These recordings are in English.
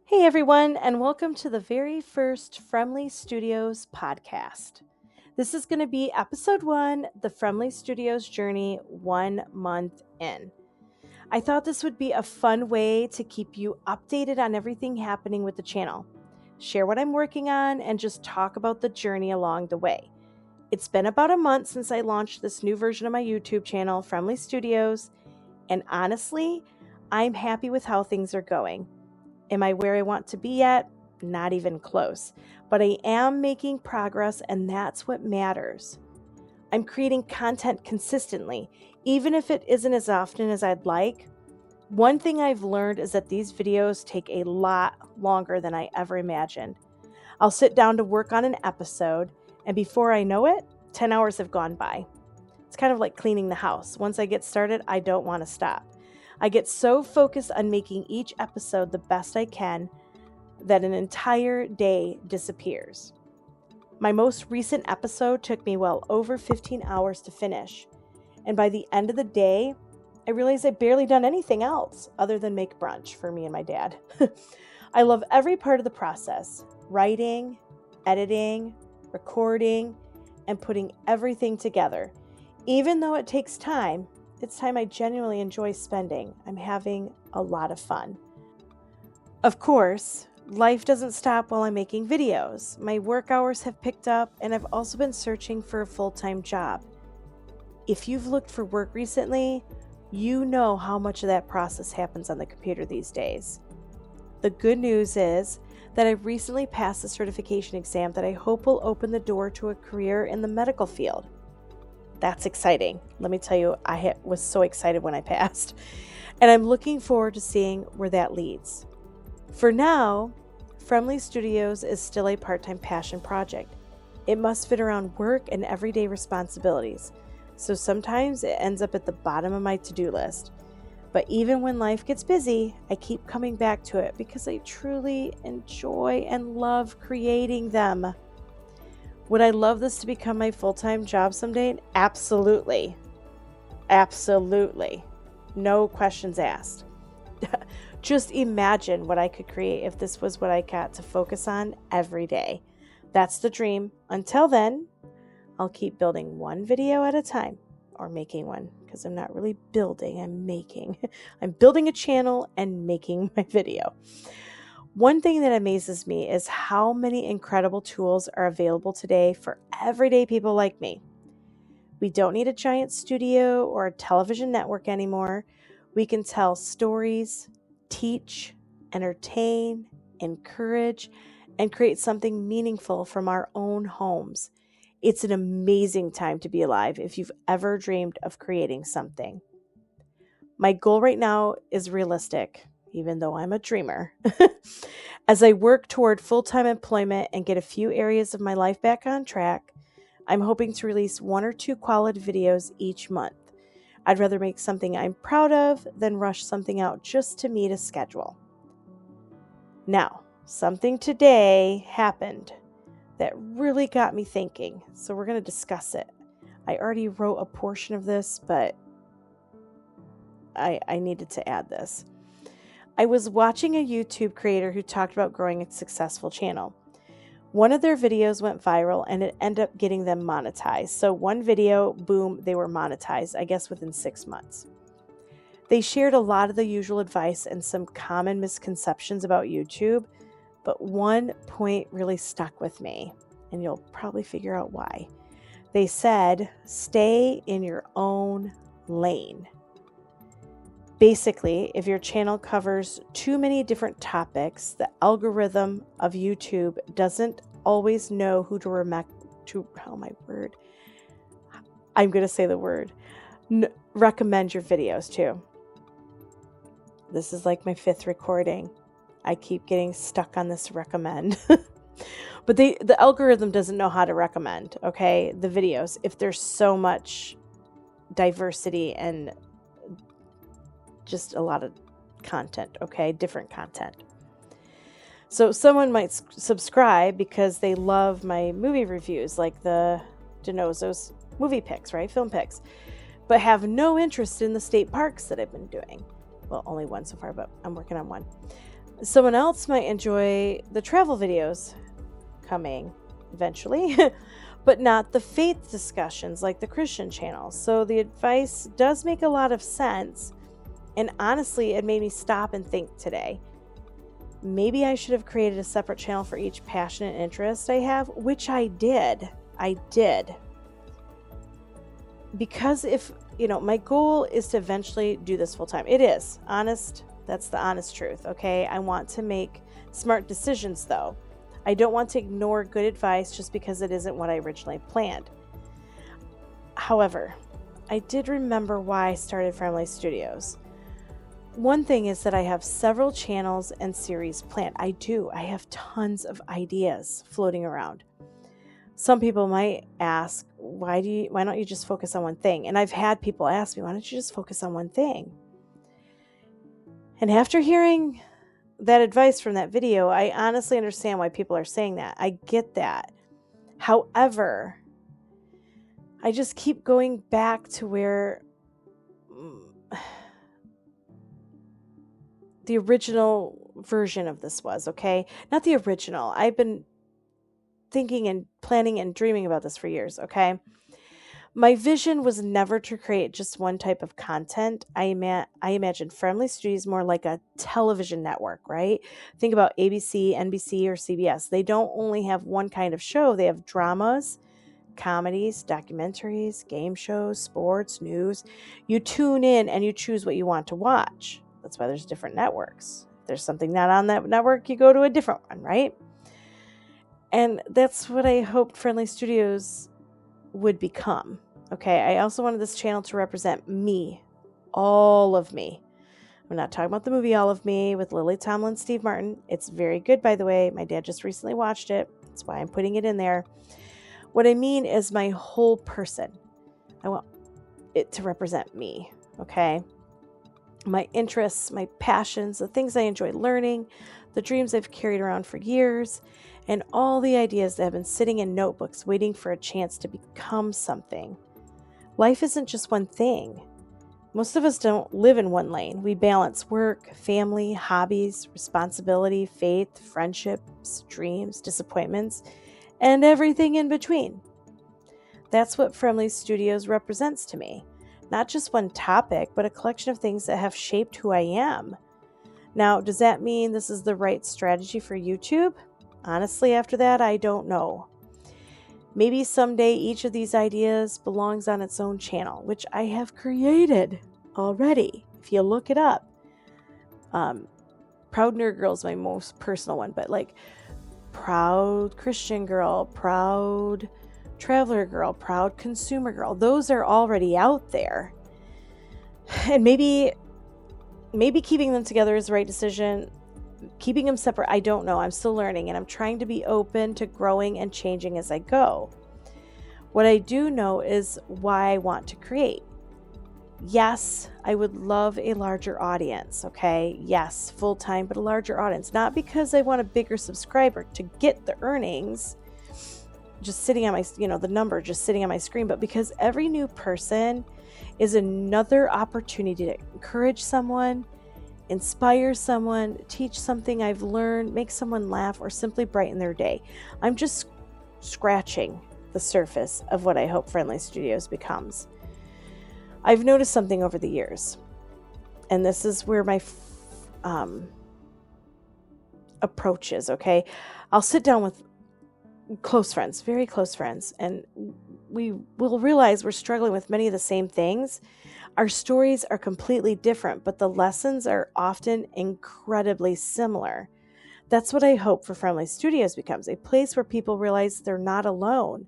Hey everyone, and welcome to the very first Friemly Studios podcast. This is going to be episode 1, the Friemly Studios journey 1 month in. I thought this would be a fun way to keep you updated on everything happening with the channel, share what I'm working on, and just talk about the journey along the way. It's been about a month since I launched this new version of my YouTube channel, Friemly Studios, and honestly, I'm happy with how things are going. Am I where I want to be yet? Not even close. But I am making progress, and that's what matters. I'm creating content consistently, even if it isn't as often as I'd like. One thing I've learned is that these videos take a lot longer than I ever imagined. I'll sit down to work on an episode, and before I know it, 10 hours have gone by. It's kind of like cleaning the house. Once I get started, I don't want to stop. I get so focused on making each episode the best I can that an entire day disappears. My most recent episode took me well over 15 hours to finish, and by the end of the day, I realized I'd barely done anything else other than make brunch for me and my dad. I love every part of the process: writing, editing, recording, and putting everything together. Even though it takes time, it's time I genuinely enjoy spending. I'm having a lot of fun. Of course, life doesn't stop while I'm making videos. My work hours have picked up, and I've also been searching for a full-time job. If you've looked for work recently, you know how much of that process happens on the computer these days. The good news is that I recently passed a certification exam that I hope will open the door to a career in the medical field. That's exciting. Let me tell you, I was so excited when I passed, and I'm looking forward to seeing where that leads. For now, Freimly Studios is still a part-time passion project. It must fit around work and everyday responsibilities, so sometimes it ends up at the bottom of my to-do list. But even when life gets busy, I keep coming back to it because I truly enjoy and love creating them. Would I love this to become my full-time job someday? Absolutely. Absolutely. No questions asked. Just imagine what I could create if this was what I got to focus on every day. That's the dream. Until then, I'll keep building one video at a time, or making one, because I'm not really building, I'm making. I'm building a channel and making my video. One thing that amazes me is how many incredible tools are available today for everyday people like me. We don't need a giant studio or a television network anymore. We can tell stories, teach, entertain, encourage, and create something meaningful from our own homes. It's an amazing time to be alive if you've ever dreamed of creating something. My goal right now is realistic, even though I'm a dreamer. As I work toward full-time employment and get a few areas of my life back on track, I'm hoping to release 1 or 2 quality videos each month. I'd rather make something I'm proud of than rush something out just to meet a schedule. Now, something today happened that really got me thinking, so we're going to discuss it. I already wrote a portion of this, but I needed to add this. I was watching a YouTube creator who talked about growing a successful channel. One of their videos went viral and it ended up getting them monetized. So one video, boom, they were monetized, I guess within 6 months. They shared a lot of the usual advice and some common misconceptions about YouTube, but one point really stuck with me, and you'll probably figure out why. They said, stay in your own lane. Basically, if your channel covers too many different topics, the algorithm of YouTube doesn't always know who to recommend your videos to. This is like my 5th recording. I keep getting stuck on this recommend. But the algorithm doesn't know how to recommend, okay, the videos if there's so much diversity and just a lot of content, okay? Different content. So someone might subscribe because they love my movie reviews, like the DeNozo's movie picks, right? Film picks, but have no interest in the state parks that I've been doing. Well, only one so far, but I'm working on one. Someone else might enjoy the travel videos coming eventually, but not the faith discussions like the Christian channels. So the advice does make a lot of sense. And honestly, it made me stop and think today. Maybe I should have created a separate channel for each passion and interest I have, which I did. Because my goal is to eventually do this full time. It is honest. That's the honest truth. Okay. I want to make smart decisions though. I don't want to ignore good advice just because it isn't what I originally planned. However, I did remember why I started Friemly Studios. One thing is that I have several channels and series planned. I have tons of ideas floating around. Some people might ask, why don't you just focus on one thing? And I've had people ask me, why don't you just focus on one thing? And after hearing that advice from that video, I honestly understand why people are saying that. I get that. However, I just keep going back to where the original version of this was, okay? Not the original. I've been thinking and planning and dreaming about this for years, okay? My vision was never to create just one type of content. I imagine Friemly Studios more like a television network, right? Think about ABC, NBC, or CBS. They don't only have one kind of show. They have dramas, comedies, documentaries, game shows, sports, news. You tune in and you choose what you want to watch. That's why there's different networks. If there's something not on that network, you go to a different one, right? And that's what I hoped Friemly Studios would become. Okay, I also wanted this channel to represent me, all of me. I'm not talking about the movie All of Me with Lily Tomlin, Steve Martin. It's very good, by the way. My dad just recently watched it. That's why I'm putting it in there. What I mean is my whole person. I want it to represent me, okay? My interests, my passions, the things I enjoy learning, the dreams I've carried around for years, and all the ideas that have been sitting in notebooks waiting for a chance to become something. Life isn't just one thing. Most of us don't live in one lane. We balance work, family, hobbies, responsibility, faith, friendships, dreams, disappointments, and everything in between. That's what Friemly Studios represents to me. Not just one topic, but a collection of things that have shaped who I am. Now, does that mean this is the right strategy for YouTube? Honestly, after that, I don't know. Maybe someday each of these ideas belongs on its own channel, which I have created already. If you look it up. Proud Nerd Girl is my most personal one, but like Proud Christian Girl, Proud Traveler Girl, Proud Consumer Girl, those are already out there. And maybe keeping them together is the right decision. Keeping them separate, I don't know. I'm still learning, and I'm trying to be open to growing and changing as I go. What I do know is why I want to create. Yes, I would love a larger audience, okay? Yes, full-time, but a larger audience. Not because I want a bigger subscriber to get the earnings, just sitting on my, the number just sitting on my screen, but because every new person is another opportunity to encourage someone, inspire someone, teach something I've learned, make someone laugh, or simply brighten their day. I'm just scratching the surface of what I hope Friemly Studios becomes. I've noticed something over the years, and this is where my approach is, okay? I'll sit down with close friends, very close friends, and we will realize we're struggling with many of the same things. Our stories are completely different, but the lessons are often incredibly similar. That's what I hope for Friemly Studios becomes, a place where people realize they're not alone,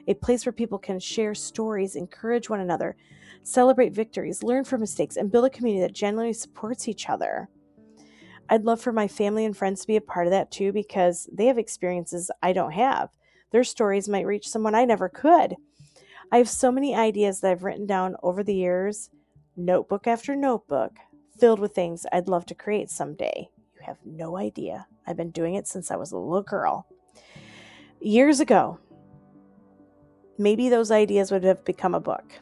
a place where people can share stories, encourage one another, celebrate victories, learn from mistakes, and build a community that genuinely supports each other. I'd love for my family and friends to be a part of that too, because they have experiences I don't have. Their stories might reach someone I never could. I have so many ideas that I've written down over the years, notebook after notebook, filled with things I'd love to create someday. You have no idea. I've been doing it since I was a little girl. Years ago, maybe those ideas would have become a book.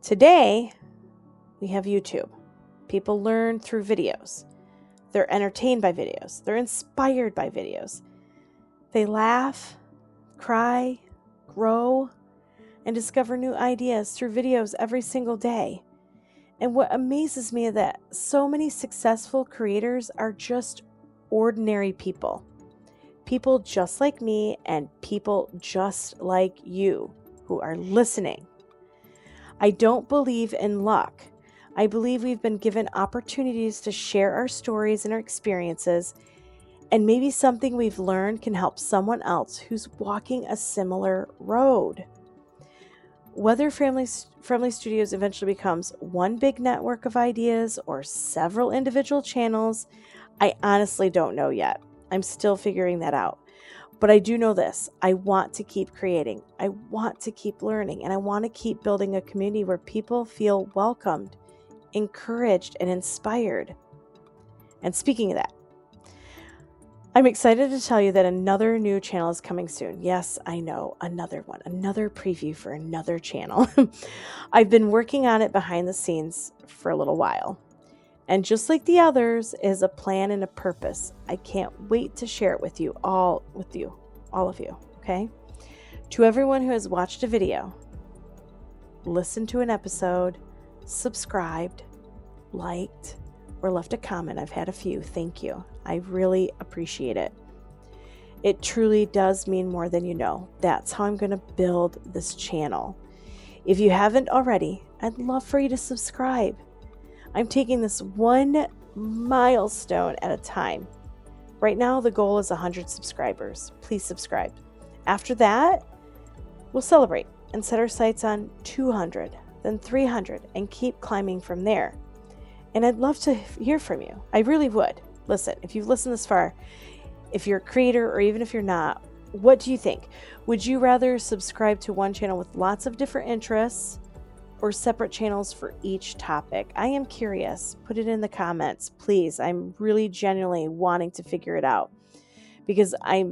Today, we have YouTube. People learn through videos. They're entertained by videos. They're inspired by videos. They laugh, cry, grow, and discover new ideas through videos every single day. And what amazes me is that so many successful creators are just ordinary people. People just like me and people just like you who are listening. I don't believe in luck. I believe we've been given opportunities to share our stories and our experiences, and maybe something we've learned can help someone else who's walking a similar road. Whether Freimly Studios eventually becomes one big network of ideas or several individual channels, I honestly don't know yet. I'm still figuring that out. But I do know this. I want to keep creating. I want to keep learning. And I want to keep building a community where people feel welcomed, encouraged, and inspired. And speaking of that, I'm excited to tell you that another new channel is coming soon. Yes, I know, another one, another preview for another channel. I've been working on it behind the scenes for a little while. And just like the others, is a plan and a purpose. I can't wait to share it with you, all of you, okay? To everyone who has watched a video, listened to an episode, subscribed, liked, or left a comment. I've had a few. Thank you. I really appreciate it. It truly does mean more than you know. That's how I'm going to build this channel. If you haven't already, I'd love for you to subscribe. I'm taking this one milestone at a time. Right now, the goal is 100 subscribers. Please subscribe. After that, we'll celebrate and set our sights on 200, then 300, and keep climbing from there. And I'd love to hear from you. I really would. Listen, if you've listened this far, if you're a creator or even if you're not, what do you think? Would you rather subscribe to one channel with lots of different interests or separate channels for each topic? I am curious. Put it in the comments, please. I'm really genuinely wanting to figure it out because I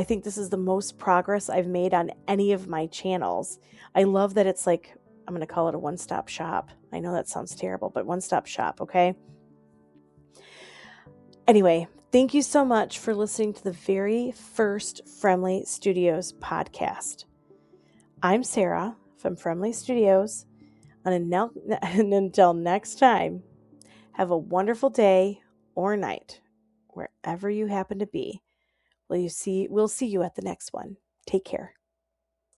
think this is the most progress I've made on any of my channels. I love that it's like, I'm going to call it a one-stop shop. I know that sounds terrible, but one-stop shop, okay? Anyway, thank you so much for listening to the very first Freimly Studios podcast. I'm Sarah from Freimly Studios, and until next time, have a wonderful day or night, wherever you happen to be. We'll see you at the next one. Take care.